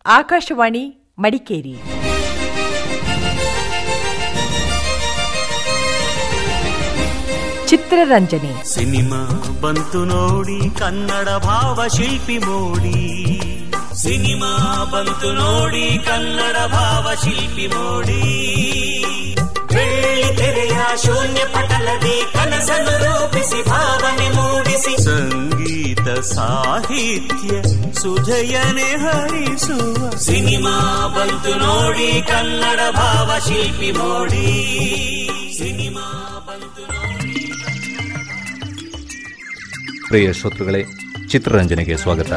Akashvani Madikeri. ಚಿತ್ರರಂಜನೆ cinema ಬಂತು ನೋಡಿ ಕನ್ನಡ ಭಾವಶಿಲ್ಪಿ ಮೋಡಿ. ಸಿನಿಮಾ ಬಂತು ನೋಡಿ ಕನ್ನಡ ಭಾವಶಿಲ್ಪಿ ಮೋಡಿ. ಬೆಳ್ಳಿ ತೆರೆಯ ಶೂನ್ಯ ಪಟಲದಿ ಕನಸನ್ನು ರೂಪಿಸಿ ಭಾವನೆ ಮೂಡಿಸಿ ಸಂಗೀತ ಸಾಹಿತ್ಯ ಸುಜಯನೆ ಹರಿಸುವ ಸಿನಿಮಾ ಬಂತು ನೋಡಿ ಕನ್ನಡ ಭಾವಶಿಲ್ಪಿ ಮೋಡಿ. ಸಿನಿಮಾ ಬಂತು ನೋಡಿ. ಪ್ರಿಯ ಶ್ರೋತೃಗಳೇ, ಚಿತ್ರರಂಜನೆಗೆ ಸ್ವಾಗತ.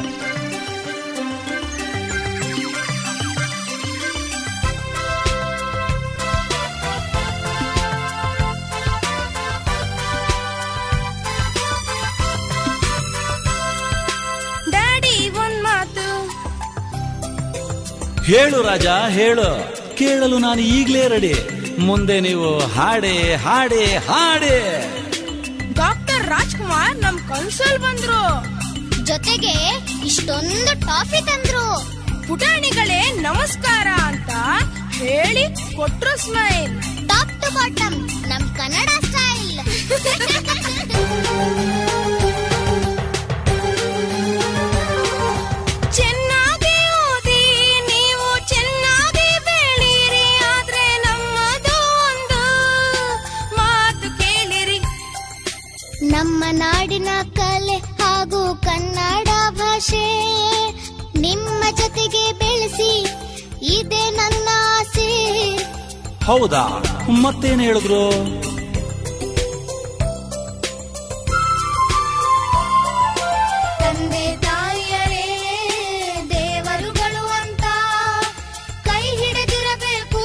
ಹೇಳು ರಾಜ ಹೇಳು, ಕೇಳಲು ನಾನು ಈಗಲೇ ರೆಡಿ. ಮುಂದೆ ನೀವು ಹಾಡೆ ಹಾಡೆ ಹಾಡೆ. ಡಾಕ್ಟರ್ ರಾಜ್ಕುಮಾರ್ ನಮ್ ಕನ್ಸಲ್ ಬಂದ್ರು, ಜೊತೆಗೆ ಇಷ್ಟೊಂದು ಟಾಫಿ ತಂದ್ರು. ಪುಟಾಣಿಗಳೇ ನಮಸ್ಕಾರ ಅಂತ ಹೇಳಿ ಕೊಟ್ರು ಸ್ಮೈಲ್. ಟಾಪ್ ಟು ಬಾಟಮ್ ನಮ್ ಕನ್ನಡ ಸ್ಟೈಲ್. ಚೆನ್ನಾಗಿ ಓದಿ ನೀವು ಚೆನ್ನಾಗಿ ಬೆಳೀರಿ, ಆದ್ರೆ ನಮ್ಮದು ಒಂದು ಮಾತು ಕೇಳಿರಿ. ನಮ್ಮ ನಾಡಿನ ಕಲೆ ಹಾಗೂ ಕನ್ನಡ ಭಾಷೆ ನಿಮ್ಮ ಜೊತೆಗೆ ಬೆಳೆಸಿ ಇದೇ ನನ್ನ ಆಸೆ. ಹೌದಾ, ಮತ್ತೇನು ಹೇಳಿದ್ರು? ತಂದೆ ತಾಯಿಯರೇ ದೇವರುಗಳು ಅಂತ ಕೈ ಹಿಡಿದಿರಬೇಕು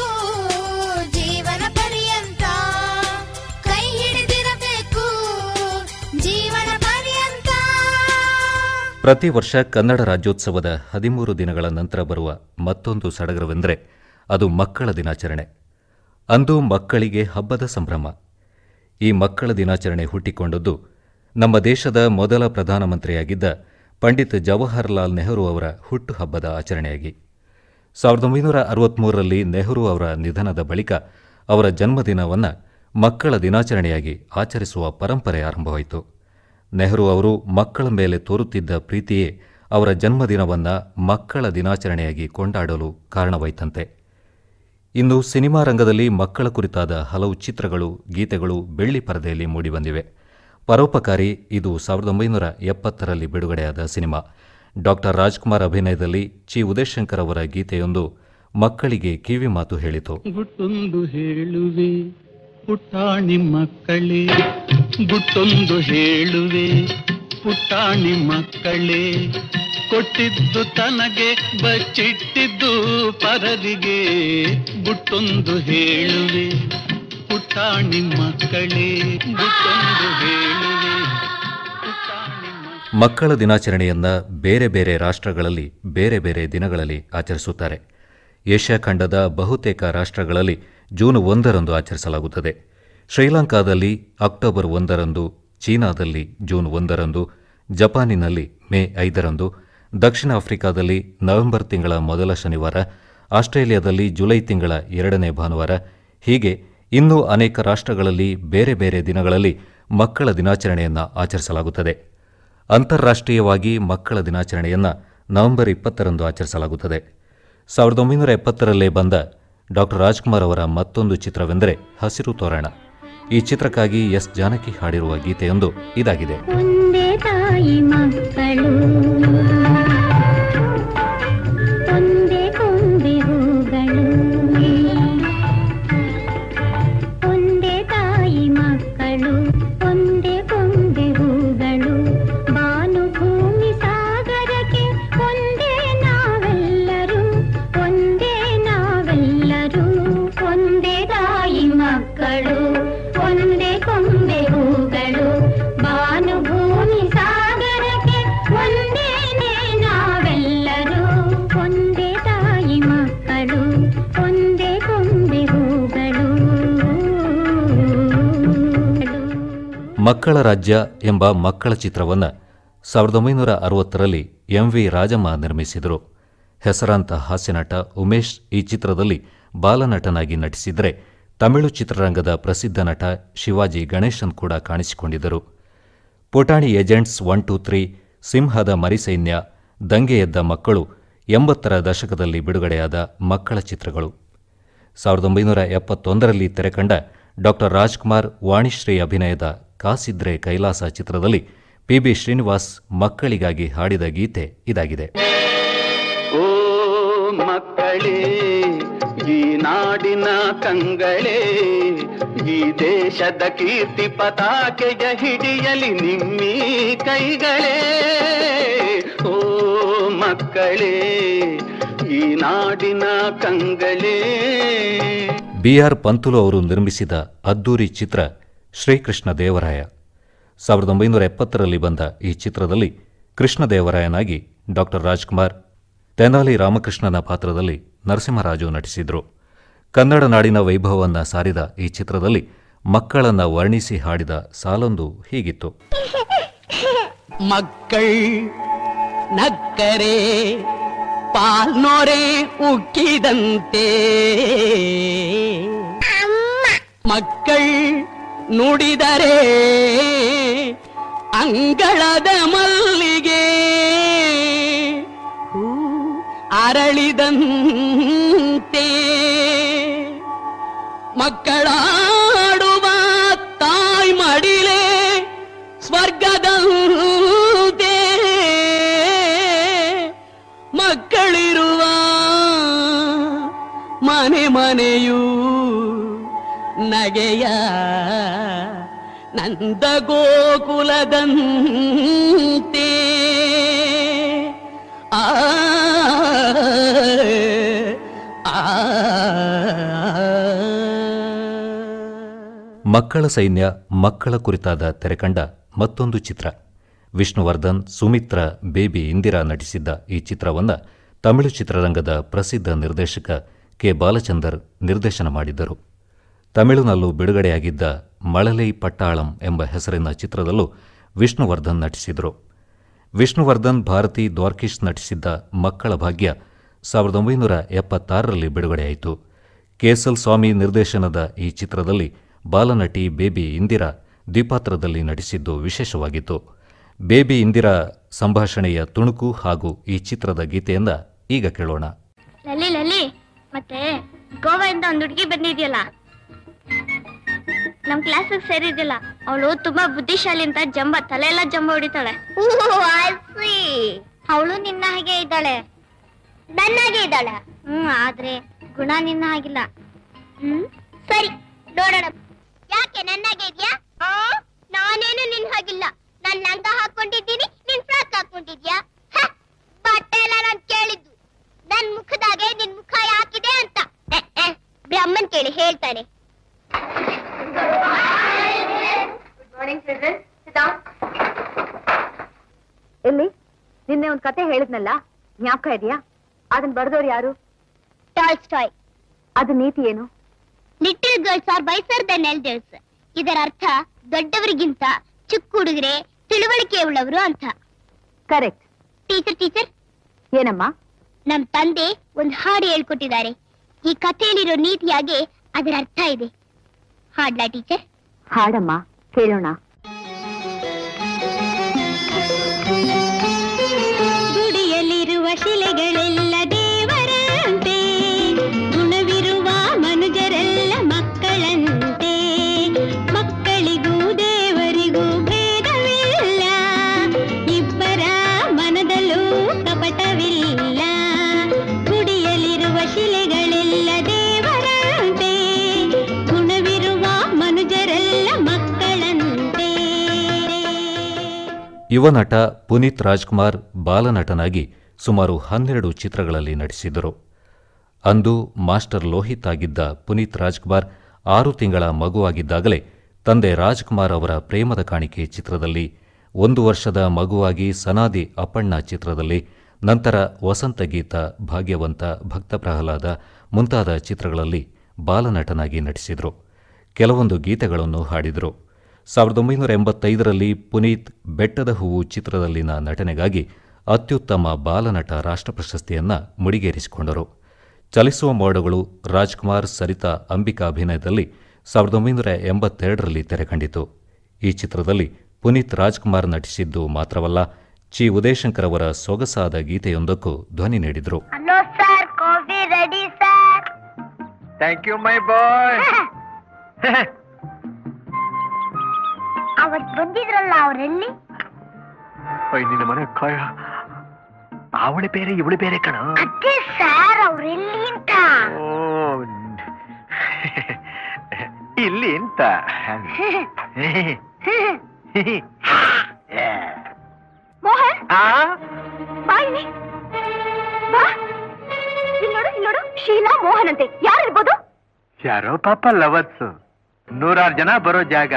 ಜೀವನ ಪರ್ಯಂತ. ಕೈ ಹಿಡಿದಿರಬೇಕು ಜೀವನ ಪರ್ಯಂತ. ಪ್ರತಿ ವರ್ಷ ಕನ್ನಡ ರಾಜ್ಯೋತ್ಸವದ 13 ದಿನಗಳ ನಂತರ ಬರುವ ಮತ್ತೊಂದು ಸಡಗರವೆಂದರೆ ಅದು ಮಕ್ಕಳ ದಿನಾಚರಣೆ. ಅಂದು ಮಕ್ಕಳಿಗೆ ಹಬ್ಬದ ಸಂಭ್ರಮ. ಈ ಮಕ್ಕಳ ದಿನಾಚರಣೆ ಹುಟ್ಟಿಕೊಂಡದ್ದು ನಮ್ಮ ದೇಶದ ಮೊದಲ ಪ್ರಧಾನಮಂತ್ರಿಯಾಗಿದ್ದ ಪಂಡಿತ್ ಜವಾಹರಲಾಲ್ ನೆಹರು ಅವರ ಹುಟ್ಟುಹಬ್ಬದ ಆಚರಣೆಯಾಗಿ. 1963ರಲ್ಲಿ ನೆಹರು ಅವರ ನಿಧನದ ಬಳಿಕ ಅವರ ಜನ್ಮದಿನವನ್ನು ಮಕ್ಕಳ ದಿನಾಚರಣೆಯಾಗಿ ಆಚರಿಸುವ ಪರಂಪರೆ ಆರಂಭವಾಯಿತು. ನೆಹರು ಅವರು ಮಕ್ಕಳ ಮೇಲೆ ತೋರುತ್ತಿದ್ದ ಪ್ರೀತಿಯೇ ಅವರ ಜನ್ಮದಿನವನ್ನು ಮಕ್ಕಳ ದಿನಾಚರಣೆಯಾಗಿ ಕೊಂಡಾಡಲು ಕಾರಣವಾಯಿತಂತೆ. ಇಂದು ಸಿನಿಮಾ ರಂಗದಲ್ಲಿ ಮಕ್ಕಳ ಕುರಿತಾದ ಹಲವು ಚಿತ್ರಗಳು, ಗೀತೆಗಳು ಬೆಳ್ಳಿ ಪರದೆಯಲ್ಲಿ ಮೂಡಿಬಂದಿವೆ. ಪರೋಪಕಾರಿ ಇದು 1970ರಲ್ಲಿ ಬಿಡುಗಡೆಯಾದ ಸಿನಿಮಾ. ಡಾಕ್ಟರ್ ರಾಜ್ಕುಮಾರ್ ಅಭಿನಯದಲ್ಲಿ ಚಿ ಉದಯಶಂಕರ್ ಅವರ ಗೀತೆಯೊಂದು ಮಕ್ಕಳಿಗೆ ಕಿವಿ ಮಾತು ಹೇಳಿತು. ಗುಟ್ಟೊಂದು ಹೇಳುವೆ ಪುಟ್ಟಾಣಿ ಮಕ್ಕಳೇ, ಗುಟ್ಟೊಂದು ಹೇಳುವೆ ಪುಟ್ಟಾಣಿ ಮಕ್ಕಳೇ, ಕೊಟ್ಟಿದ್ದು ತನಗೆ ಬಚ್ಚಿಟ್ಟಿದ್ದು ಪರದಿಗೆ. ಗುಟ್ಟೊಂದು ಹೇಳುವೆ ಪುಟ್ಟಾಣಿ ಮಕ್ಕಳೇ, ಗುಟ್ಟೊಂದು ಹೇಳುವೆ ಪುಟ್ಟಾಣಿ. ಮಕ್ಕಳ ದಿನಾಚರಣೆಯನ್ನ ಬೇರೆ ಬೇರೆ ರಾಷ್ಟ್ರಗಳಲ್ಲಿ ಬೇರೆ ಬೇರೆ ದಿನಗಳಲ್ಲಿ ಆಚರಿಸುತ್ತಾರೆ. ಏಷ್ಯಾ ಖಂಡದ ಬಹುತೇಕ ರಾಷ್ಟ್ರಗಳಲ್ಲಿ ಜೂನ್ 1ರಂದು ಆಚರಿಸಲಾಗುತ್ತದೆ. ಶ್ರೀಲಂಕಾದಲ್ಲಿ ಅಕ್ಟೋಬರ್ 1ರಂದು, ಚೀನಾದಲ್ಲಿ ಜೂನ್ 1ರಂದು, ಜಪಾನಿನಲ್ಲಿ ಮೇ 5ರಂದು, ದಕ್ಷಿಣ ಆಫ್ರಿಕಾದಲ್ಲಿ ನವೆಂಬರ್ ತಿಂಗಳ ಮೊದಲ ಶನಿವಾರ, ಆಸ್ಟ್ರೇಲಿಯಾದಲ್ಲಿ ಜುಲೈ ತಿಂಗಳ 2ನೇ ಭಾನುವಾರ, ಹೀಗೆ ಇನ್ನೂ ಅನೇಕ ರಾಷ್ಟ್ರಗಳಲ್ಲಿ ಬೇರೆ ಬೇರೆ ದಿನಗಳಲ್ಲಿ ಮಕ್ಕಳ ದಿನಾಚರಣೆಯನ್ನು ಆಚರಿಸಲಾಗುತ್ತದೆ. ಅಂತಾರಾಷ್ಟ್ರೀಯವಾಗಿ ಮಕ್ಕಳ ದಿನಾಚರಣೆಯನ್ನು ನವೆಂಬರ್ 20ರಂದು ಆಚರಿಸಲಾಗುತ್ತದೆ. 1970ರಲ್ಲೇ ಬಂದ ಡಾಕ್ಟರ್ ರಾಜ್ಕುಮಾರ್ ಅವರ ಮತ್ತೊಂದು ಚಿತ್ರವೆಂದರೆ ಹಸಿರು ತೋರಣ. ಈ ಚಿತ್ರಕ್ಕಾಗಿ ಎಸ್ ಜಾನಕಿ ಹಾಡಿರುವ ಗೀತೆಯೊಂದು ಇದಾಗಿದೆ. ಒಂದೇ ತಾಯಿ ಮಕ್ಕಳು, ಒಂದೇ ಕೊಂಬೆ ಹೂಗಳು, ಒಂದೇ ತಾಯಿ ಮಕ್ಕಳು, ಒಂದೇ ಕೊಂಬೆ ಹೂಗಳು, ಬಾನು ಭೂಮಿ ಸಾಗರಕ್ಕೆ ಒಂದೇ ನಾವೆಲ್ಲರೂ, ಒಂದೇ ನಾವೆಲ್ಲರೂ, ಒಂದೇ ತಾಯಿ ಮಕ್ಕಳು, ಒಂದೇ ಕೊಂಬೆ ಹೂಗಳು, ಬಾನು ಭೂಮಿ ಸಾಗರಕ್ಕೆ ಒಂದೇನೇ ನಾವೆಲ್ಲರೂ, ಒಂದೇ ತಾಯಿ ಮಕ್ಕಳು, ಒಂದೇ ಕೊಂಬೆ ಹೂಗಳು. ಮಕ್ಕಳ ರಾಜ್ಯ ಎಂಬ ಮಕ್ಕಳ ಚಿತ್ರವನ್ನು 1960ರಲ್ಲಿ ಎಂ ವಿ ರಾಜಮ್ಮ ನಿರ್ಮಿಸಿದರು. ಹೆಸರಾಂತ ಹಾಸ್ಯನಟ ಉಮೇಶ್ ಈ ಚಿತ್ರದಲ್ಲಿ ಬಾಲನಟನಾಗಿ ನಟಿಸಿದರೆ, ತಮಿಳು ಚಿತ್ರರಂಗದ ಪ್ರಸಿದ್ಧ ನಟ ಶಿವಾಜಿ ಗಣೇಶನ್ ಕೂಡ ಕಾಣಿಸಿಕೊಂಡಿದ್ದರು. ಪುಟಾಣಿ ಏಜೆಂಟ್ಸ್ 1-2-3, ಸಿಂಹದ ಮರಿಸೈನ್ಯ, ದಂಗೆ ಎದ್ದ ಮಕ್ಕಳು 80ರ ದಶಕದಲ್ಲಿ ಬಿಡುಗಡೆಯಾದ ಮಕ್ಕಳ ಚಿತ್ರಗಳು. 1971ರಲ್ಲಿ ತೆರೆಕಂಡ ಡಾ ರಾಜ್ಕುಮಾರ್ ವಾಣಿಶ್ರೀ ಅಭಿನಯದ ಕಾಸಿದ್ರೆ ಕೈಲಾಸ ಚಿತ್ರದಲ್ಲಿ ಪಿ.ಬಿ. ಶ್ರೀನಿವಾಸ್ ಮಕ್ಕಳಿಗಾಗಿ ಹಾಡಿದ ಗೀತೆ ಇದಾಗಿದೆ. ಓ ಮಕ್ಕಳೇ, ಈ ನಾಡಿನ ಕಂಗಳೇ, ಈ ದೇಶದ ಕೀರ್ತಿ ಪತಾಕೆಯ ಹಿಡಿಯಲಿ ನಿಮ್ಮಿ ಕೈಗಳೇ. ಓ ಮಕ್ಕಳೇ, ಈ ನಾಡಿನ ಕಂಗಳೇ. ಬಿ.ಆರ್. ಪಂತುಲು ಅವರು ನಿರ್ಮಿಸಿದ ಅದ್ದೂರಿ ಚಿತ್ರ ಶ್ರೀಕೃಷ್ಣ ದೇವರಾಯ. 1970ರಲ್ಲಿ ಬಂದ ಈ ಚಿತ್ರದಲ್ಲಿ ಕೃಷ್ಣದೇವರಾಯನಾಗಿ ಡಾ ರಾಜ್ಕುಮಾರ್, ತೆನಾಲಿ ರಾಮಕೃಷ್ಣನ ಪಾತ್ರದಲ್ಲಿ ನರಸಿಂಹರಾಜು ನಟಿಸಿದರು. ಕನ್ನಡ ನಾಡಿನ ವೈಭವವನ್ನು ಸಾರಿದ ಈ ಚಿತ್ರದಲ್ಲಿ ಮಕ್ಕಳನ್ನ ವರ್ಣಿಸಿ ಹಾಡಿದ ಸಾಲೊಂದು ಹೀಗಿತ್ತು. ಮಕ್ಕಳ್ ನಕ್ಕರೆ ಪಾಲ್ನೊರೆ ಉಕ್ಕಿದಂತೆ, ಮಕ್ಕಳ್ ನುಡಿದರೆ ಅಂಗಳದ ಮಲ್ಲಿಗೆ ಅರಳಿದಂತೆ, ಮಕ್ಕಳಾಡುವ ತಾಯಿ ಮಡಿಲೆ ಸ್ವರ್ಗದಂತೆ, ಮಕ್ಕಳಿರುವ ಮನೆ ಮನೆಯೂ ನಗೆಯ ನಂದ ಗೋಕುಲದಂತೆ. ಆ ಮಕ್ಕಳ ಸೈನ್ಯ ಮಕ್ಕಳ ಕುರಿತಾದ ತೆರೆಕಂಡ ಮತ್ತೊಂದು ಚಿತ್ರ. ವಿಷ್ಣುವರ್ಧನ್, ಸುಮಿತ್ರಾ, ಬೇಬಿ ಇಂದಿರಾ ನಟಿಸಿದ್ದ ಈ ಚಿತ್ರವನ್ನು ತಮಿಳು ಚಿತ್ರರಂಗದ ಪ್ರಸಿದ್ಧ ನಿರ್ದೇಶಕ ಕೆ. ಬಾಲಚಂದರ್ ನಿರ್ದೇಶನ ಮಾಡಿದ್ದರು. ತಮಿಳಿನಲ್ಲೂ ಬಿಡುಗಡೆಯಾಗಿದ್ದ ಮಳಲೈ ಪಟ್ಟಾಳಂ ಎಂಬ ಹೆಸರಿನ ಚಿತ್ರದಲ್ಲೂ ವಿಷ್ಣುವರ್ಧನ್ ನಟಿಸಿದರು. ವಿಷ್ಣುವರ್ಧನ್, ಭಾರತಿ, ದ್ವಾರ್ಕೀಶ್ ನಟಿಸಿದ್ದ ಮಕ್ಕಳ ಭಾಗ್ಯ 1976ರಲ್ಲಿ ಬಿಡುಗಡೆಯಾಯಿತು. ಕೆಎಸ್ಎಲ್ ಸ್ವಾಮಿ ನಿರ್ದೇಶನದ ಈ ಚಿತ್ರದಲ್ಲಿ ಬಾಲನಟಿ ಬೇಬಿ ಇಂದಿರಾ ದ್ವಿಪಾತ್ರದಲ್ಲಿ ನಟಿಸಿದ್ದು ವಿಶೇಷವಾಗಿತ್ತು. ಬೇಬಿ ಇಂದಿರಾ ಸಂಭಾಷಣೆಯ ತುಣುಕು ಹಾಗೂ ಈ ಚಿತ್ರದ ಗೀತೆಯಿಂದ ಈಗ ಕೇಳೋಣ. ಲಲ್ಲಿ ಲಲ್ಲಿ, ಮತ್ತೆ ಗೋವಾದಿಂದ ಒಂದು ಹುಡುಗಿ ಬಂದಿದ್ಯಲ್ಲ, ನಮ್ ಕ್ಲಾಸಿಗೆ ಸೇರಿದ್ಯಲ್ಲ, ಅವಳು ತುಂಬಾ ಬುದ್ಧಿಶಾಲಿ ಅಂತ ತಲೆ ಎಲ್ಲ ಜಂಬ ಹೊಡಿತಾಳೆ. ಅವಳು ನಿನ್ನ ಹಾಗೆ ಇದ್ದಾಳೆ, ನನ್ನ ಹಾಗೆ ಇದ್ದಾಳೆ. ಆದ್ರೆ ಗುಣ ನಿನ್ನ ಹಾಗಿಲ್ಲ. ಸರಿ ನೋಡೋಣ. ಯಾಕೆ ನನ್ನ ಹಾಗೆ ಇದ್ಯಾ? ನಾನೇನು ನಿನ್ ಹಾಗಿಲ್ಲ. ನಾನ್ ಲಂಗ ಹಾಕೊಂಡಿದ್ದೀನಿ, ನಿನ್ ಫ್ರಾಕ್ ಹಾಕೊಂಡಿದ್ಯಾ? ಬಟ್ಟೆ ಎಲ್ಲ ನಾನ್ ಕೇಳಿದ್ದು. ನನ್ ಮುಖದಾಗೆ ನಿನ್ ಮುಖ ಯಾಕಿದೆ ಅಂತ ಬ್ರಹ್ಮನ್ ಕೇಳಿ ಹೇಳ್ತಾನೆ. ಎಲ್ಲಿ ನಿನ್ನೆ ಒಂದ್ ಕತೆ ಹೇಳಿದ್ನಲ್ಲ, ಜ್ಞಾಪಕ ಇದೆಯಾ? ಅದನ್ನ ಬರೆದವ್ರು ಯಾರು? ಟಾಲ್ಸ್ಟಾಯ್. ಅದು ನೀತಿ ಏನು? Little girls are wiser than elders. ಇದರ ಅರ್ಥ ದೊಡ್ಡವರಿಗಿಂತ ಚಿಕ್ಕ ಹುಡುಗರೆ ತಿಳುವಳಿಕೆ ಉಳ್ಳವರು ಅಂತ. ಕರೆಕ್ಟ್. ಟೀಚರ್ ಏನಮ್ಮ? ನಮ್ ತಂದೆ ಒಂದು ಹಾಡು ಹೇಳ್ಕೊಟ್ಟಿದ್ದಾರೆ. ಈ ಕಥೆಯಲ್ಲಿರೋ ನೀತಿಯಾಗೆ ಅದರ ಅರ್ಥ ಇದೆ. ಹಾಡ್ಲಾ ಟೀಚರ್? ಹಾಡಮ್ಮ, ಕೇಳೋಣ. ಗುಡಿಯಲ್ಲಿರುವ ಶಿಲೆಗಳೆಲ್ಲ ದೇವರಂತೆ, ಗುಣವಿರುವ ಮನುಜರೆಲ್ಲ ಮಕ್ಕಳಂತೆ, ಮಕ್ಕಳಿಗೂ ದೇವರಿಗೂ ಭೇದವಿಲ್ಲ, ಇಬ್ಬರ ಮನದಲ್ಲೂ ಕಪಟವಿಲ್ಲ. ಗುಡಿಯಲ್ಲಿರುವ ಶಿಲೆಗಳೆಲ್ಲ ದೇವರಂತೆ, ಗುಣವಿರುವ ಮನುಜರೆಲ್ಲ ಮಕ್ಕಳಂತೆ. ಯುವ ನಟ ಪುನೀತ್ ರಾಜ್ಕುಮಾರ್ ಬಾಲನಟನಾಗಿ ಸುಮಾರು 12 ಚಿತ್ರಗಳಲ್ಲಿ ನಟಿಸಿದರು. ಅಂದು ಮಾಸ್ಟರ್ ಲೋಹಿತ್ ಆಗಿದ್ದ ಪುನೀತ್ ರಾಜ್ಕುಮಾರ್ 6 ತಿಂಗಳ ಮಗುವಾಗಿದ್ದಾಗಲೇ ತಂದೆ ರಾಜ್ಕುಮಾರ್ ಅವರ ಪ್ರೇಮದ ಕಾಣಿಕೆ ಚಿತ್ರದಲ್ಲಿ, 1 ವರ್ಷದ ಮಗುವಾಗಿ ಸನಾದಿ ಅಪ್ಪಣ್ಣ ಚಿತ್ರದಲ್ಲಿ, ನಂತರ ವಸಂತ ಗೀತ, ಭಾಗ್ಯವಂತ, ಭಕ್ತ ಪ್ರಹ್ಲಾದ ಮುಂತಾದ ಚಿತ್ರಗಳಲ್ಲಿ ಬಾಲನಟನಾಗಿ ನಟಿಸಿದರು. ಕೆಲವೊಂದು ಗೀತೆಗಳನ್ನು ಹಾಡಿದರು. 1985ರಲ್ಲಿ ಪುನೀತ್ ಬೆಟ್ಟದ ಹೂವು ಚಿತ್ರದಲ್ಲಿನ ನಟನೆಗಾಗಿ ಅತ್ಯುತ್ತಮ ಬಾಲನಟ ರಾಷ್ಟ್ರ ಪ್ರಶಸ್ತಿಯನ್ನು ಮುಡಿಗೇರಿಸಿಕೊಂಡರು. ಚಲಿಸುವ ಮೋಡಗಳು ರಾಜ್ಕುಮಾರ್ ಸರಿತಾ ಅಂಬಿಕಾ ಅಭಿನಯದಲ್ಲಿ 1982ರಲ್ಲಿ ತೆರೆಕಂಡಿತು. ಈ ಚಿತ್ರದಲ್ಲಿ ಪುನೀತ್ ರಾಜ್ಕುಮಾರ್ ನಟಿಸಿದ್ದು ಮಾತ್ರವಲ್ಲ, ಚಿ ಉದಯಶಂಕರ್ ಅವರ ಸೊಗಸಾದ ಗೀತೆಯೊಂದಕ್ಕೂ ಧ್ವನಿ ನೀಡಿದರು. Hello sir, coffee ready sir. Thank you my boy. ಅವತ್ ಬಂದಿದ್ರಲ್ಲ ಅವರೆಲ್ಲಿ? ನಿನ್ನ ಮನೆ ಕಾಯ ಅವಳು ಬೇರೆ ಇವಳು ಬೇರೆ ಕಣ. ಅದೇ ಸರ್, ಅವ್ರೆಲ್ಲಿ ಅಂತ. ಇಲ್ಲಿ ಅಂತ. ಮೋಹನ್ ಬಾ ಇಲ್ಲಿ. ಬಾ ಇಲ್ಲಿ ನೋಡು, ಶೀಲಾ ಮೋಹನ್ ಅಂತೆ. ಯಾರಿರ್ಬೋದು? ಯಾರೋ ಪಾಪ ಲವರ್ಸ್. 100 ಜನ ಬರೋ ಜಾಗ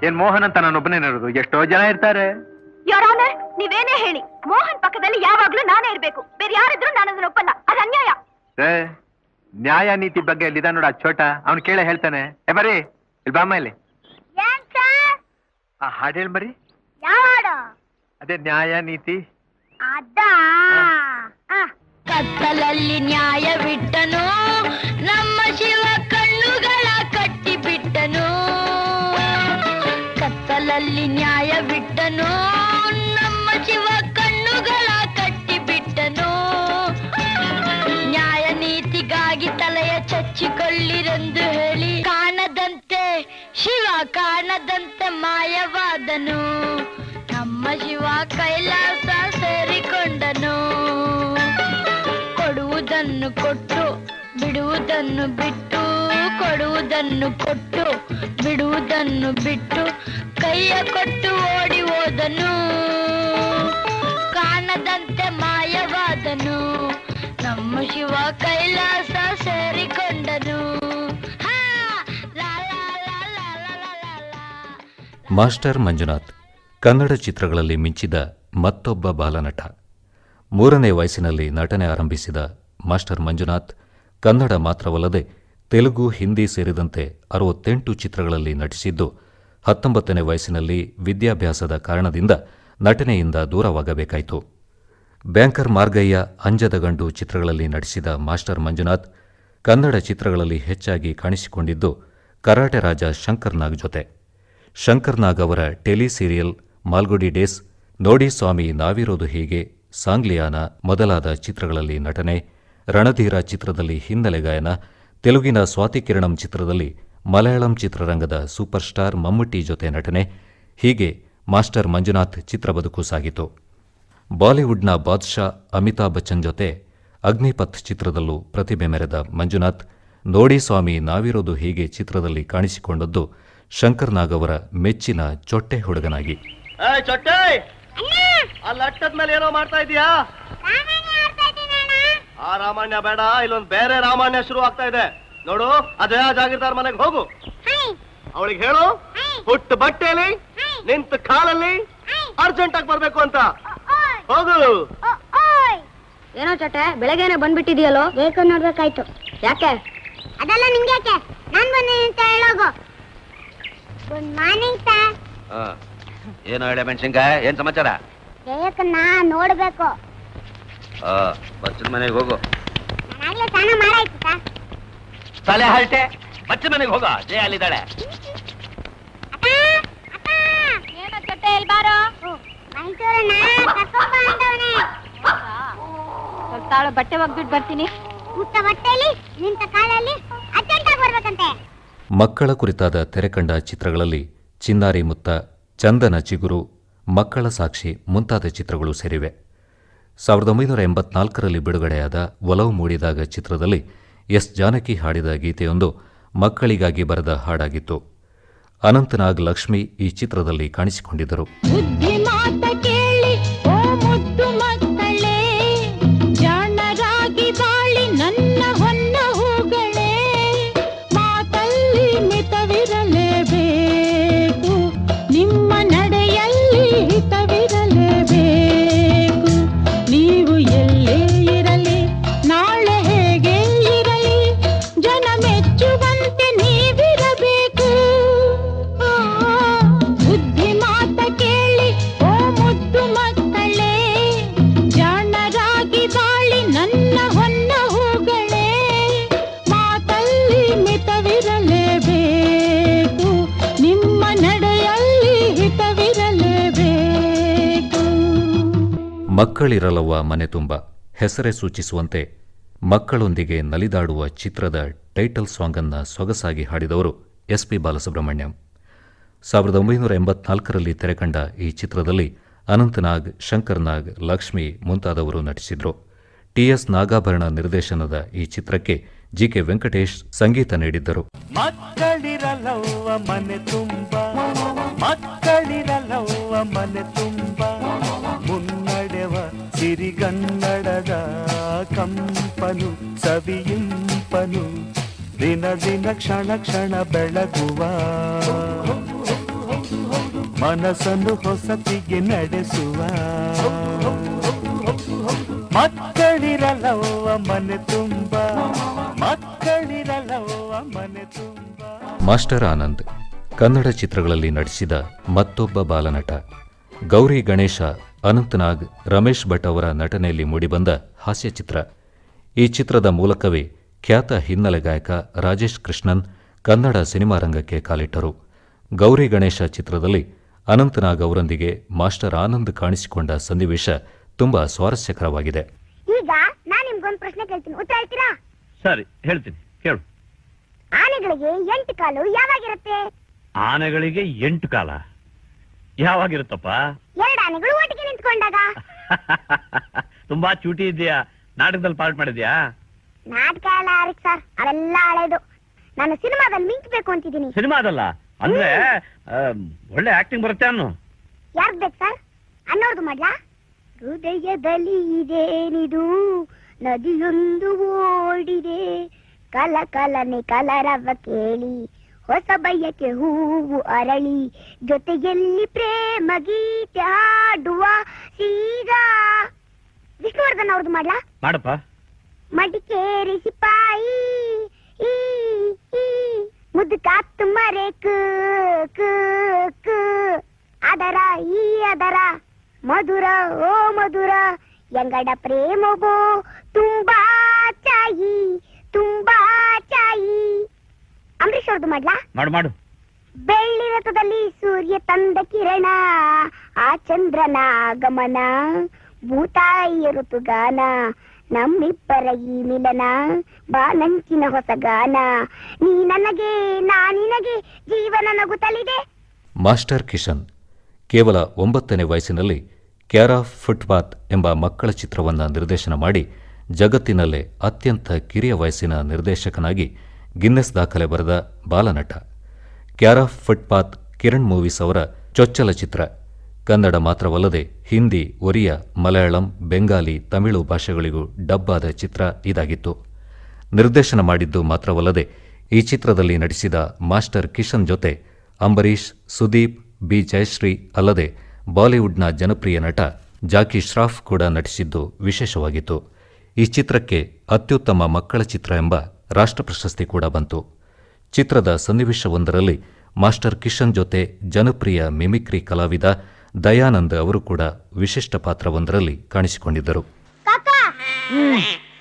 ಏನ್ ಮೋಹನ್ ಅಂತ ನಾನೊಬ್ಬನೇ ಇರೋದು? ಎಷ್ಟೋ ಜನ ಇರ್ತಾರೆ. ಯಾರಾನೆ ನೀವೇನೇ ಹೇಳಿ, ಮೋಹನ್ ಪಕ್ಕದಲ್ಲಿ ಯಾವಾಗ್ಲೂ ನಾನೇ ಇರ್ಬೇಕು. ಬೇರೆ ಯಾರಿದ್ರು ನಾನು ಅದನ್ನ ಒಪ್ಪಲ್ಲ. ಅದು ಅನ್ಯಾಯ. ನ್ಯಾಯ ನೀತಿ ಬಗ್ಗೆ ಇಲ್ಲಿದ ನೋಡ ಛೋಟ, ಅವ್ನು ಕೇಳೇ ಹೇಳ್ತಾನೆ. ಬರೀ ಇಲ್ಲಿ ಬಾಮ್ಮ ಇಲ್ಲಿ. ಆ ಹಾಡು ಹೇಳಿ ಬರೀ. ಅದೇ ನ್ಯಾಯ ನೀತಿ. ಕತ್ತಲಲ್ಲಿ ನ್ಯಾಯವಿಟ್ಟನು, ನಮ್ಮ ಶಿವ ಕಣ್ಣುಗಳ ಕಟ್ಟಿಬಿಟ್ಟನು. ಕತ್ತಲಲ್ಲಿ ನ್ಯಾಯವಿಟ್ಟನು, ನಮ್ಮ ಶಿವ ಕಣ್ಣುಗಳ ಕಟ್ಟಿಬಿಟ್ಟನು. ನ್ಯಾಯ ನೀತಿಗಾಗಿ ತಲೆಯ ಚಚ್ಚಿಕೊಳ್ಳಿರೆಂದು ಹೇಳಿ ಕಾಣದಂತೆ ಶಿವ ಕಾಣದಂತೆ ಮಾಯವಾದನು. ನಮ್ಮ ಶಿವ ಕೈಲಾಸ ಸೇರಿಕೊಂಡನು. ಕೊಡುವುದನ್ನು ಕೊಟ್ಟು ಬಿಡುವುದನ್ನು ಬಿಟ್ಟು, ಕೊಡುವುದನ್ನು ಕೊಟ್ಟು ಬಿಡುವುದನ್ನು ಬಿಟ್ಟು, ಕೈಯ ಕೊಟ್ಟು ಓಡಿ ಹೋದನು. ಕಾಣದಂತೆ ಮಾಯವಾದನು. ನಮ್ಮ ಶಿವ ಕೈಲಾಸ ಸೇರಿಕೊಂಡನು. ಮಾಸ್ಟರ್ ಮಂಜುನಾಥ್ ಕನ್ನಡ ಚಿತ್ರಗಳಲ್ಲಿ ಮಿಂಚಿದ ಮತ್ತೊಬ್ಬ ಬಾಲನಟ. 3ನೇ ವಯಸ್ಸಿನಲ್ಲಿ ನಟನೆ ಆರಂಭಿಸಿದ ಮಾಸ್ಟರ್ ಮಂಜುನಾಥ್ ಕನ್ನಡ ಮಾತ್ರವಲ್ಲದೆ ತೆಲುಗು, ಹಿಂದಿ ಸೇರಿದಂತೆ 68 ಚಿತ್ರಗಳಲ್ಲಿ ನಟಿಸಿದ್ದು, 19ನೇ ವಯಸ್ಸಿನಲ್ಲಿ ವಿದ್ಯಾಭ್ಯಾಸದ ಕಾರಣದಿಂದ ನಟನೆಯಿಂದ ದೂರವಾಗಬೇಕಾಯಿತು. ಬ್ಯಾಂಕರ್ ಮಾರ್ಗಯ್ಯ, ಅಂಜದ ಗಂಡು ಚಿತ್ರಗಳಲ್ಲಿ ನಟಿಸಿದ ಮಾಸ್ಟರ್ ಮಂಜುನಾಥ್ ಕನ್ನಡ ಚಿತ್ರಗಳಲ್ಲಿ ಹೆಚ್ಚಾಗಿ ಕಾಣಿಸಿಕೊಂಡಿದ್ದು ಕರಾಟೆ ರಾಜ ಶಂಕರ್ ನಾಗ್ ಜೊತೆ. ಶಂಕರ್ ನಾಗ್ ಅವರ ಟೆಲಿ ಸೀರಿಯಲ್ ಮಾಲ್ಗುಡಿ ಡೇಸ್, ನೋಡಿ ಸ್ವಾಮಿ ನಾವಿರೋದು ಹೀಗೆ, ಸಾಂಗ್ಲಿಯಾನ ಮೊದಲಾದ ಚಿತ್ರಗಳಲ್ಲಿ ನಟನೆ, ರಣಧೀರ ಚಿತ್ರದಲ್ಲಿ ಹಿನ್ನೆಲೆ ಗಾಯನ, ತೆಲುಗಿನ ಸ್ವಾತಿಕಿರಣಂ ಚಿತ್ರದಲ್ಲಿ ಮಲಯಾಳಂ ಚಿತ್ರರಂಗದ ಸೂಪರ್ ಸ್ಟಾರ್ ಮಮ್ಮುಟ್ಟಿ ಜೊತೆ ನಟನೆ, ಹೀಗೆ ಮಾಸ್ಟರ್ ಮಂಜುನಾಥ್ ಚಿತ್ರ ಬದುಕು ಸಾಗಿತು. ಬಾಲಿವುಡ್ನ ಬಾದ್ಶಾ ಅಮಿತಾಬ್ ಬಚ್ಚನ್ ಜೊತೆ ಅಗ್ನಿಪಥ್ ಚಿತ್ರದಲ್ಲೂ ಪ್ರತಿಭೆ ಮೆರೆದ ಮಂಜುನಾಥ್ ನೋಡಿ ಸ್ವಾಮಿ ನಾವಿರೋದು ಹೀಗೆ ಚಿತ್ರದಲ್ಲಿ ಕಾಣಿಸಿಕೊಂಡದ್ದು ಶಂಕರ್ ನಾಗ್ ಅವರ ಮೆಚ್ಚಿನ ಚೊಟ್ಟೆ ಹುಡುಗನಾಗಿ. ಚೊಟ್ಟೆ, ಅಲ್ಲಿ ಅಟ್ಟದ ಮೇಲೆ ಏನೋ ಮಾಡ್ತಾ ಇದೀಯಾ? ಆ ರಾಮಾಯಣ ಬೇಡ, ಇಲ್ಲೊಂದು ಬೇರೆ ರಾಮಾಯಣ ಶುರು ಆಗ್ತಾ ಇದೆ ನೋಡು. ಅದೇ ಜಾಗೀರ್ದಾರ್ ಮನೆಗೆ ಹೋಗು, ಅವಳಿಗೆ ಹೇಳು ಹುಟ್ಟು ಬಟ್ಟೆಯಲ್ಲಿ ನಿಂತ ಕಾಲಲ್ಲಿ ಅರ್ಜೆಂಟ್ ಆಗಿ ಬರ್ಬೇಕು ಅಂತ. ಹೋಗು. ಏನೋ ಚೊಟ್ಟೆ, ಬೆಳಗ್ಗೆನೆ ಬಂದ್ಬಿಟ್ಟಿದೆಯಲ್ಲೋ? ಬೇಕು ನೋಡ್ಬೇಕಾಯ್ತು. ಯಾಕೆ? ಅದೆಲ್ಲ ನಿಂಗೆ ಯಾಕೆ? ನಾನ್ ಬಂದೆ ಅಂತ ಹೇಳೋಗು. Good morning sir. ಏನು ಹೇಳ ಮೆಣಸಿನ್ಕಾಯಿ, ಏನ್ ಸಮಾಚಾರ? ಜಯಕನ್ನ ನೋಡ್ಬೇಕು. ಬಚ್ಚದ ಮನೆಗೆ ಹೋಗು. ನಾನಾಗ್ಲೇ ಸ್ನಾನ ಮಾಡಾಯ್ತು ಸರ್. ತಲೆ ಹಲ್ಟೆ, ಬಚ್ಚದ ಮನೆಗೆ ಹೋಗ, ಜಯ ಅಲ್ಲಿದ್ದಾಳೆ. ಏನೋ ಚೊಟ್ಟೆ, ಎಲ್ಲಿ ಬಾರೋ. ಮೈಸೂರನ್ನ ಕರ್ಕೊಂಬ ಅಂತವನೆ. ಸ್ವಲ್ಪ ತಾಳು, ಬಟ್ಟೆ ಒಗ್ಬಿಟ್ಟು ಬರ್ತೀನಿ. ಮುಟ್ಟ ಬಟ್ಟೆಯಲ್ಲಿ ನಿಂತ ಕಾಲಲ್ಲಿ ಅರ್ಜೆಂಟ್ ಆಗಿ ಬರ್ಬೇಕಂತೆ. ಮಕ್ಕಳ ಕುರಿತಾದ ತೆರೆಕಂಡ ಚಿತ್ರಗಳಲ್ಲಿ ಚಿನ್ನಾರಿ ಮುತ್ತ, ಚಂದನ ಚಿಗುರು, ಮಕ್ಕಳ ಸಾಕ್ಷಿ ಮುಂತಾದ ಚಿತ್ರಗಳು ಸೇರಿವೆ. 1984ರಲ್ಲಿ ಬಿಡುಗಡೆಯಾದ ಒಲವು ಮೂಡಿದಾಗ ಚಿತ್ರದಲ್ಲಿ ಎಸ್ ಜಾನಕಿ ಹಾಡಿದ ಗೀತೆಯೊಂದು ಮಕ್ಕಳಿಗಾಗಿ ಬರೆದ ಹಾಡಾಗಿತ್ತು. ಅನಂತನಾಗ್ ಲಕ್ಷ್ಮಿ ಈ ಚಿತ್ರದಲ್ಲಿ ಕಾಣಿಸಿಕೊಂಡಿದ್ದರು. ಮುದ್ದು ಮಕ್ಕಳಿರಲವ್ವ ಮನೆ ತುಂಬ ಹೆಸರೇ ಸೂಚಿಸುವಂತೆ ಮಕ್ಕಳೊಂದಿಗೆ ನಲಿದಾಡುವ ಚಿತ್ರದ ಟೈಟಲ್ ಸಾಂಗ್ ಅನ್ನು ಸೊಗಸಾಗಿ ಹಾಡಿದವರು ಎಸ್.ಪಿ. ಬಾಲಸುಬ್ರಹ್ಮಣ್ಯಂ. 1984ರಲ್ಲಿ ತೆರೆಕಂಡ ಈ ಚಿತ್ರದಲ್ಲಿ ಅನಂತನಾಗ್, ಶಂಕರ್ನಾಗ್, ಲಕ್ಷ್ಮಿ ಮುಂತಾದವರು ನಟಿಸಿದ್ರು. ಟಿ.ಎಸ್. ನಾಗಾಭರಣ ನಿರ್ದೇಶನದ ಈ ಚಿತ್ರಕ್ಕೆ ಜಿ.ಕೆ. ವೆಂಕಟೇಶ್ ಸಂಗೀತ ನೀಡಿದ್ದರು. ಮಕ್ಕಳಿರಲವ್ವ ಮನೆ ತುಂಬ, ಮಕ್ಕಳಿರಲವ್ವ ಮನೆ ತುಂಬ, ಮುನ್ನಡೆವ ಸಿರಿಗನ್ನಡದ ಕಂಪನು ಸವಿಯಿಂಪನು, ದಿನ ದಿನ ಕ್ಷಣ ಕ್ಷಣ ಬೆಳಗುವ ಮನಸ್ಸನ್ನು ಹೊಸತಿಗೆ ನಡೆಸುವ ಮಕ್ಕಳಿರಲವ್ವ ಮನೆ ತುಂಬ, ಮಕ್ಕಳಿರಲವ್ವ ಮನೆ ತುಂಬ. ಮಾಸ್ಟರ್ ಆನಂದ್ ಕನ್ನಡ ಚಿತ್ರಗಳಲ್ಲಿ ನಟಿಸಿದ ಮತ್ತೊಬ್ಬ ಬಾಲನಟ. ಗೌರಿ ಗಣೇಶ, ಅನಂತನಾಗ್, ರಮೇಶ್ ಭಟ್ ಅವರ ನಟನೆಯಲ್ಲಿ ಮೂಡಿಬಂದ ಹಾಸ್ಯಚಿತ್ರ. ಈ ಚಿತ್ರದ ಮೂಲಕವೇ ಖ್ಯಾತ ಹಿನ್ನೆಲೆ ಗಾಯಕ ರಾಜೇಶ್ ಕೃಷ್ಣನ್ ಕನ್ನಡ ಸಿನಿಮಾ ರಂಗಕ್ಕೆ ಕಾಲಿಟ್ಟರು. ಗೌರಿ ಗಣೇಶ ಚಿತ್ರದಲ್ಲಿ ಅನಂತನಾಗ್ ಅವರೊಂದಿಗೆ ಮಾಸ್ಟರ್ ಆನಂದ್ ಕಾಣಿಸಿಕೊಂಡ ಸನ್ನಿವೇಶ ತುಂಬಾ ಸ್ವಾರಸ್ಯಕರವಾಗಿದೆ. ಈಗ ನಾನು ನಿಮ್ಗೊಂದು ಪ್ರಶ್ನೆ ಕೇಳ್ತೀನಿ, ಉತ್ತರ ಹೇಳ್ತೀರಾ? ಸರಿ, ಹೇಳ್ತೀನಿ, ಕೇಳು. ಆನೆಗಳಿಗೆ 8 ಕಾಲು ಯಾವಾಗಿರುತ್ತೆ? ಆನೆಗಳಿಗೆ 8 ಕಾಲ ಯಾವಾಗಿರುತ್ತಪ್ಪ? 2 ಆನೆಗಳು ಒಟ್ಟಿಗೆ ನಿಂತ್ಕೊಂಡಾಗ. ತುಂಬಾ ಚೂಟಿ ಇದೆಯಾ? ನಾಟಕದಲ್ಲಿ ಪಾರ್ಟ್ ಮಾಡಿದ್ಯಾ? ನಾಟಕ ಎಲ್ಲ ಸರ್, ಅವೆಲ್ಲ ಹಳೇದು. ನಾನು ಸಿನಿಮಾದಲ್ಲಿ ಮಿಂಚಬೇಕು ಅಂತಿದ್ದೀನಿ. ಸಿನಿಮಾದಲ್ಲ ಅಂದ್ರೆ ಒಳ್ಳೆ ಆಕ್ಟಿಂಗ್ ಬರುತ್ತೆ ಅನ್ನು. ಯಾರ್ಗ್ ಬೇಕು ಸರ್? ಅನ್ನೋರ್ದು ಮಾಡ್ಲಾ? ಹೃದಯದಲ್ಲಿ ಇದೇನಿದು ನದಿಯೊಂದು ಓಡಿದೆ, ಕಲ ಕಲನೆ ಕಲರವ ಕೇಳಿ ಹೊಸ ಬಯಕೆ ಹೂವು ಅರಳಿ, ಜೊತೆಯಲ್ಲಿ ಪ್ರೇಮ ಗೀತೆ ಹಾಡುವ ಸೀದಾ. ವಿಷ್ಣುವರ್ಧನ್ ಅವ್ರದ್ದು ಮಾಡ್ಲಾ? ಮಾಡಪ್ಪ. ಮಡಿಕೇರಿ ಸಿಪಾಯಿ ಮುದ್ದು ಕಾತ್ತು ಮರೆಕ್ ಅದರ ಈ ಅದರ ಮಧುರ ಓ ಮಧುರ ಎಂಗಡ ಪ್ರೇಮವೋ ತುಂಬಾ ಚಾಯಿ ತುಂಬಾ ಚಾಯಿ. ಅಂಬರೀಶ್ ಅವ್ರದ್ದು ಮಾಡ್ಲಾ? ಮಾಡು. ಬೆಳ್ಳಿ ರಥದಲ್ಲಿ ಸೂರ್ಯ ತಂದ ಕಿರಣ, ಆ ಚಂದ್ರನ ಆಗಮನ, ಭೂತಾಯಿಯ ಋತುಗಾನ, ನಮ್ಮಿಬ್ಬರ ಈ ಮಿಲನ, ಬಾನಂಚಿನ ಹೊಸ ಗಾನ, ನೀ ನನಗೆ ನಾ ನಿನಗೆ ಜೀವನ ನಗುತ್ತಲಿದೆ. ಮಾಸ್ಟರ್ ಕಿಶನ್ ಕೇವಲ 9ನೇ ವಯಸ್ಸಿನಲ್ಲಿ ಕ್ಯಾರ್ ಆಫ್ ಫುಟ್ಪಾತ್ ಎಂಬ ಮಕ್ಕಳ ಚಿತ್ರವನ್ನು ನಿರ್ದೇಶನ ಮಾಡಿ ಜಗತ್ತಿನಲ್ಲೇ ಅತ್ಯಂತ ಕಿರಿಯ ವಯಸ್ಸಿನ ನಿರ್ದೇಶಕನಾಗಿ ಗಿನ್ನೆಸ್ ದಾಖಲೆ ಬರೆದ ಬಾಲನಟ. Care of footpath Kiran movies ಅವರ ಚೊಚ್ಚಲ ಚಿತ್ರ. ಕನ್ನಡ ಮಾತ್ರವಲ್ಲದೆ ಹಿಂದಿ, ಒರಿಯಾ, ಮಲಯಾಳಂ, ಬೆಂಗಾಲಿ, ತಮಿಳು ಭಾಷೆಗಳಿಗೂ ಡಬ್ ಆದ ಚಿತ್ರ ಇದಾಗಿತ್ತು. ನಿರ್ದೇಶನ ಮಾಡಿದ್ದು ಮಾತ್ರವಲ್ಲದೆ ಈ ಚಿತ್ರದಲ್ಲಿ ನಟಿಸಿದ ಮಾಸ್ಟರ್ ಕಿಶನ್ ಜೊತೆ ಅಂಬರೀಶ್, ಸುದೀಪ್, ಬಿ ಜಯಶ್ರೀ ಅಲ್ಲದೆ ಬಾಲಿವುಡ್ನ ಜನಪ್ರಿಯ ನಟ ಜಾಕಿ ಶ್ರಾಫ್ ಕೂಡ ನಟಿಸಿದ್ದು ವಿಶೇಷವಾಗಿತ್ತು. ಈ ಚಿತ್ರಕ್ಕೆ ಅತ್ಯುತ್ತಮ ಮಕ್ಕಳ ಚಿತ್ರ ಎಂಬ ರಾಷ್ಟ್ರ ಪ್ರಶಸ್ತಿ ಕೂಡ ಬಂತು. ಚಿತ್ರದ ಸನ್ನಿವೇಶವೊಂದರಲ್ಲಿ ಮಾಸ್ಟರ್ ಕಿಶನ್ ಜೊತೆ ಜನಪ್ರಿಯ ಮಿಮಿಕ್ರಿ ಕಲಾವಿದ ದಯಾನಂದ್ ಅವರು ಕೂಡ ವಿಶಿಷ್ಟ ಪಾತ್ರವೊಂದರಲ್ಲಿ ಕಾಣಿಸಿಕೊಂಡಿದ್ದರು.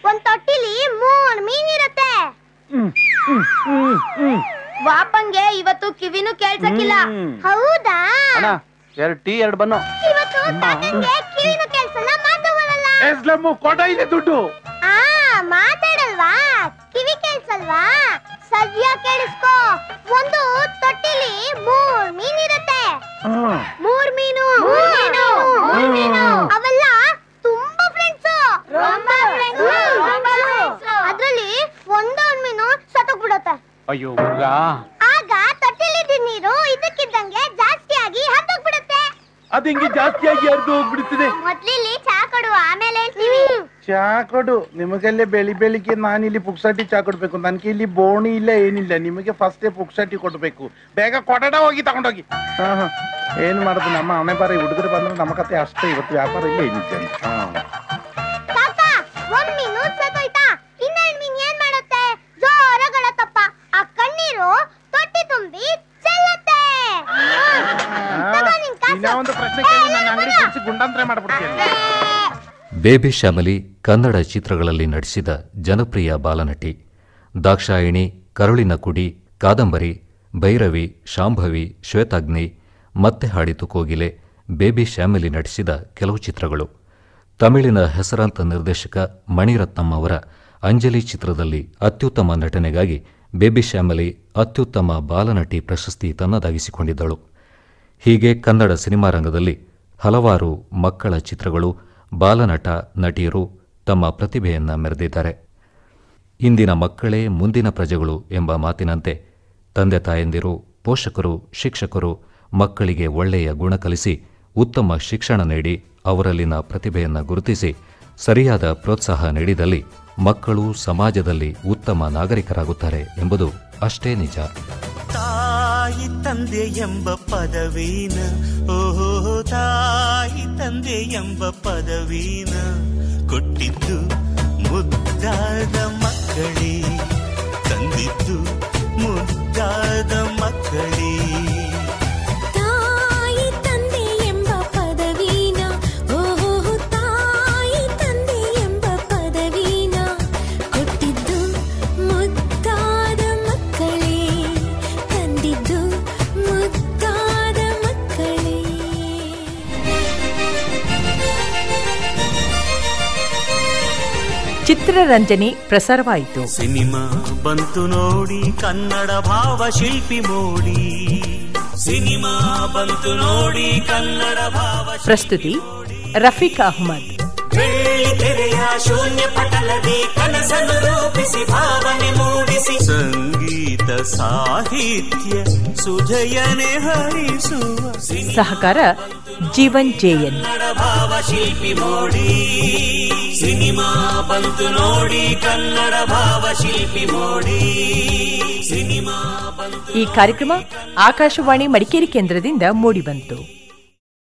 ಒಂದ್ ತೊಟ್ಟಿಲಿ 3 ಮೀನಿರುತ್ತೆ. ವಾಪಂಗೆ ಇವತ್ತು ಕಿವಿನೂ ಕೇಳ್ಸಕ್ಕಿಲ್ಲ. ಹೌದಾ? 2 ಟೀ 2 ಬನ್ನು. ಇವತ್ತು ತಾತಂಗೆ ಕಿವಿನೂ ಕೇಳ್ಸಲ್ಲ, ಮಾತು ಬರಲ್ಲ. ಕೋಟ ಇದೆ ದುಡ್ಡು. ಮಾತಾಡಲ್ವಾ? ಕಿವಿ ಕೇಳ್ಸಲ್ವಾ? ಸದ್ಯ ಕೇಳಿಸ್ಕೋ. ಒಂದು ತೊಟ್ಟಿಲಿ 3 ಮೀನಿರುತ್ತೆ. 3 ಮೀನು. ಅವೆಲ್ಲ ತುಂಬಾ ಫ್ರೆಂಡ್ಸ್. ಅದ್ರಲ್ಲಿ ಒಂದೊಂದು ಮೀನು ಸತ್ತೋಗ್ಬಿಡುತ್ತೆ. ಅಯ್ಯೋ ಹುಡುಗ. ಆಗ ತೊಟ್ಟಿಲಿದ್ದ ನೀರು ಇದಕ್ಕಿದ್ದಂಗೆ ಜಾಸ್ತಿ ಆಗಿ ಹತ್ತೋಗ್ಬಿಡುತ್ತೆ. ಅದು ಹಿಂಗೆ ಜಾಸ್ತಿ ಆಗಿ ಹರಿದು ಹೋಗ್ಬಿಡ್ತದೆ. ಮೊದ್ಲಿಲ್ಲಿ ಚಾ ಕೊಡು, ಆಮೇಲೆ ಹೇಳ್ತೀವಿ. ಚಾ ಕೊಡು. ನಿಮಗೆಲ್ಲ ಬೆಳಿಗ್ಗೆ ನಾನಿಲ್ಲಿ ಪುಕ್ಸಾಟಿ ಚಾ ಕೊಡ್ಬೇಕು. ನನ್ಗೆ ಇಲ್ಲಿ ಬೋಣಿ ಇಲ್ಲ, ಏನಿಲ್ಲ. ನಿಮಗೆ ಫಸ್ಟೇ ಪುಕ್ಸಾಟಿ ಕೊಡ್ಬೇಕು. ಬೇಗ ಕೊಡಡ ಹೋಗಿ ತಗೊಂಡೋಗಿ. ಏನ್ ಮಾಡುದು, ನಮ್ಮ ಹಣೆ ಬಾರಿ ಹುಡುಗರು ಬಂದ್ರೆ ನಮ್ಮ ಕತೆ ಅಷ್ಟೇ. ಇವತ್ತು ವ್ಯಾಪಾರ ಇಲ್ಲ, ಏನಿದೆ ಅಂತ. ಒಂದ್ ಮೀನು ಸತ್ತೋಯ್ತಾ, ಇನ್ನೊಂದ್ ಮೀನ್ ಏನ್ ಮಾಡುತ್ತೆ? ಜೋರಗಳತ್ತಪ್ಪ. ಆ ಕಣ್ಣೀರು ತೊಟ್ಟಿ ತುಂಬಿ ಚೆಲ್ಲುತ್ತೆ. ಒಂದು ಪ್ರಶ್ನೆ ಕೇಳಿ ನನ್ನ ಅಂಗಡಿ ಕುಡಿಸಿ ಗುಂಡಾಂತರ ಮಾಡ್ಬಿಡ್ತೀನಿ. ಬೇಬಿ ಶ್ಯಾಮಲಿ ಕನ್ನಡ ಚಿತ್ರಗಳಲ್ಲಿ ನಟಿಸಿದ ಜನಪ್ರಿಯ ಬಾಲನಟಿ. ದಾಕ್ಷಾಯಿಣಿ, ಕರುಳಿನ ಕುಡಿ, ಕಾದಂಬರಿ, ಭೈರವಿ, ಶಾಂಭವಿ, ಶ್ವೇತಾಗ್ನಿ, ಮತ್ತೆ ಹಾಡಿತು ಕೋಗಿಲೆ, ಬೇಬಿ ಶ್ಯಾಮಲಿ ನಟಿಸಿದ ಕೆಲವು ಚಿತ್ರಗಳು. ತಮಿಳಿನ ಹೆಸರಾಂತ ನಿರ್ದೇಶಕ ಮಣಿರತ್ನಂ ಅವರ ಅಂಜಲಿ ಚಿತ್ರದಲ್ಲಿ ಅತ್ಯುತ್ತಮ ನಟನೆಗಾಗಿ ಬೇಬಿ ಶ್ಯಾಮಲಿ ಅತ್ಯುತ್ತಮ ಬಾಲನಟಿ ಪ್ರಶಸ್ತಿ ತನ್ನದಾಗಿಸಿಕೊಂಡಿದ್ದಳು. ಹೀಗೆ ಕನ್ನಡ ಸಿನಿಮಾ ರಂಗದಲ್ಲಿ ಹಲವಾರು ಮಕ್ಕಳ ಚಿತ್ರಗಳು, ಬಾಲನಟ ನಟಿಯರು ತಮ್ಮ ಪ್ರತಿಭೆಯನ್ನು ಮೆರೆದಿದ್ದಾರೆ. ಇಂದಿನ ಮಕ್ಕಳೇ ಮುಂದಿನ ಪ್ರಜೆಗಳು ಎಂಬ ಮಾತಿನಂತೆ ತಂದೆ ತಾಯಂದಿರು, ಪೋಷಕರು, ಶಿಕ್ಷಕರು ಮಕ್ಕಳಿಗೆ ಒಳ್ಳೆಯ ಗುಣ ಕಲಿಸಿ ಉತ್ತಮ ಶಿಕ್ಷಣ ನೀಡಿ ಅವರಲ್ಲಿನ ಪ್ರತಿಭೆಯನ್ನು ಗುರುತಿಸಿ ಸರಿಯಾದ ಪ್ರೋತ್ಸಾಹ ನೀಡಿದಲ್ಲಿ ಮಕ್ಕಳು ಸಮಾಜದಲ್ಲಿ ಉತ್ತಮ ನಾಗರಿಕರಾಗುತ್ತಾರೆ ಎಂಬುದು ಅಷ್ಟೇ ನಿಜ. ತಾಯಿ ತಂದೆ ಎಂಬ ಪದವೀನ, ಓಹೋ ತಾಯಿ ತಂದೆ ಎಂಬ ಪದವೀನ ಕೊಟ್ಟಿದ್ದು ಮುದ್ದಾದ ಮಕ್ಕಳೇ, ತಂದಿದ್ದು ಮುದ್ದಾದ ಮಕ್ಕಳೇ. ಚಿತ್ರರಂಜನೆ ಪ್ರಸಾರವಾಯಿತು. ಸಿನಿಮಾ ಬಂತು ನೋಡಿ ಕನ್ನಡ ಭಾವ ಶಿಲ್ಪಿ ಮೋಡಿ, ಸಿನಿಮಾ ಬಂತು ನೋಡಿ ಕನ್ನಡ ಭಾವ. ಪ್ರಸ್ತುತಿ ರಫೀಕ್ ಅಹ್ಮದ್. ಬೆಳ್ಳಿ ತೆರೆಯ ಶೂನ್ಯ ಪಟಲದಿ ಕನಸನ್ನು ರೂಪಿಸಿ ಭಾವನೆ ಮೂಡಿಸಿ ಸಂಗೀತ ಸಾಹಿತ್ಯ ಸುಜಯನೆ ಹರಿಸುವ ಸಹಕಾರ ಜೀವನ್ ಜೆಎನ್. ಭಾವ ಶಿಲ್ಪಿ ಮೋಡಿ, ಸಿನಿಮಾ ಬಂತು ನೋಡಿ ಕನ್ನಡ ಭಾವ ಶಿಲ್ಪಿ ಮೋಡಿ, ಸಿನಿಮಾ ಬಂತು. ಈ ಕಾರ್ಯಕ್ರಮ ಆಕಾಶವಾಣಿ ಮಡಿಕೇರಿ ಕೇಂದ್ರದಿಂದ ಮೂಡಿಬಂತು.